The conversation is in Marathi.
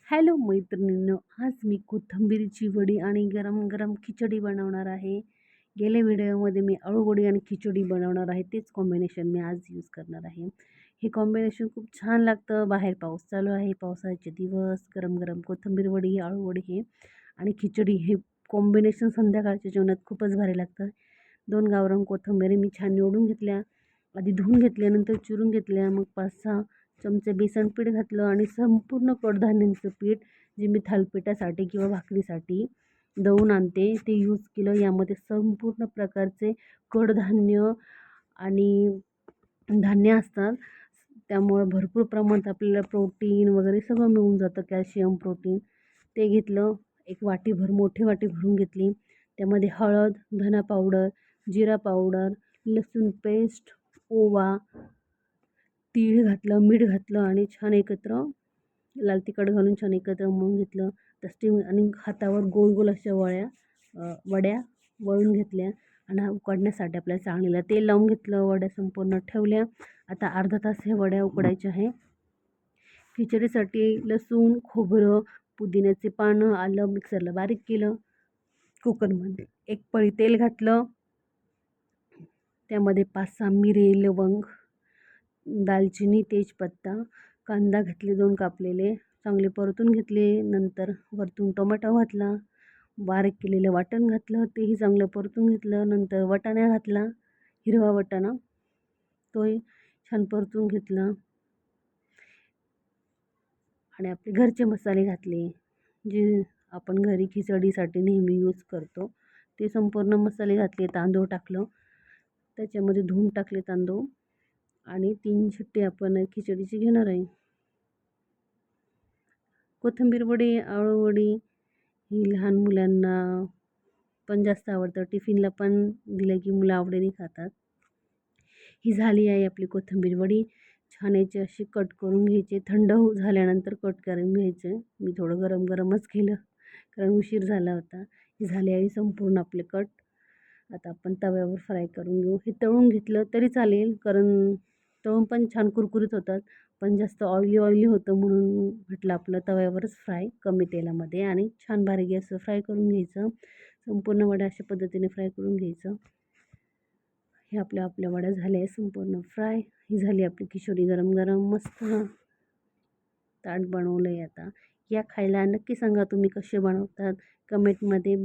हॅलो मैत्रिणींनो, आज मी कोथिंबीरची वडी आणि गरम-गरम खिचडी बनवणार आहे. गेल्या व्हिडिओमध्ये मी अळूवडी आणि खिचडी बनवणार आहे. तेच कॉम्बिनेशन मी आज यूज करणार आहे. हे कॉम्बिनेशन खूप छान लागतं. बाहेर पाऊस चालू आहे, पावसाचे दिवस, गरम-गरम कोथिंबीर वडी, अळूवडी हे आणि खिचडी हे कॉम्बिनेशन संध्याकाळच्या जेवणात खूपच भारी लागतं. 2 गावरान कोथिंबीरी मी छान निवडून घेतल्या. आधी धुवून घेतल्या, नंतर चिरून घेतल्या. मग 5-6 चमचे बेसन पीठ घातलं आणि संपूर्ण कडधान्यांचं पीठ जे मी थालीपीठासाठी किंवा भाकरीसाठी दळून आणते ते यूज केलं. यामध्ये संपूर्ण प्रकारचे कडधान्य आणि धान्य असतात, त्यामुळं भरपूर प्रमाणात आपल्याला प्रोटीन वगैरे सगळं मिळून जातं, कॅल्शियम प्रोटीन. ते घेतलं. एक वाटीभर, मोठी वाटी भरून घेतली. त्यामध्ये हळद, धना पावडर, जिरा पावडर, लसूण पेस्ट, ओवा, तीळ घातलं, मीठ घातलं आणि छान एकत्र लाल तिखट घालून छान एकत्र मळून घेतलं. स्टीम आणि हातावर गोल गोल अशा वड्या वळून घेतल्या आणि उकडण्यासाठी आपल्याला चाळणीला तेल लावून घेतलं. वड्या संपूर्ण ठेवल्या. आता अर्धा तास हे वड्या उकडायच्या आहे. खिचडीसाठी लसूण, खोबरं, पुदिन्याचे पानं, आलं मिक्सरला बारीक केलं. कुकरमध्ये एक पळी तेल घातलं. त्यामध्ये 5-6 मिरे, लवंग, दालचिनी, तेजपत्ता, कांदा घातले 2 कापलेले, चांगले परतून घेतले. नंतर वरतून टोमॅटो घातला, बारीक केलेलं वाटण घातलं, तेही चांगलं परतून घेतलं. नंतर वाटाणा घातला, हिरवा वाटाणा, तोही छान परतून घेतला आणि आपले घरचे मसाले घातले, जे आपण घरी खिचडीसाठी नेहमी यूज करतो ते संपूर्ण मसाले घातले. तांदूळ टाकलं, त्याच्यामध्ये धुवून टाकले तांदूळ आणि 3 शिट्टी आपण खिचडीची घेणार आहे. कोथिंबीर वडी, अळूवडी ही लहान मुलांना पण जास्त आवडतं. टिफिनला पण दिलं की मुलं आवडीने खातात. ही झाली आहे आपली कोथिंबीर वडी. छान याची अशी कट करून घ्यायचे. थंड झाल्यानंतर कट करून घ्यायचे. मी थोडं गरमच केलं कारण उशीर झाला होता. ही झाली आहे संपूर्ण आपले कट. आता आपण तव्यावर फ्राय करून घेऊ. हे तळून घेतलं तरी चालेल, कारण तळून पण छान कुरकुरीत होतात. पण जास्त ऑइली होतं म्हणून म्हटलं आपलं तव्यावरच फ्राय, कमी तेलामध्ये आणि छान बारीक गॅसवर फ्राय करून घ्यायचं. संपूर्ण वड्या अशा पद्धतीने फ्राय करून घ्यायचं. हे आपल्या वड्या झाल्या संपूर्ण फ्राय. ही झाली आपली खिचडी गरम मस्त ताट बनवलं आहे. आता या खायला नक्की सांगा तुम्ही कसे बनवतात कमेंटमध्ये.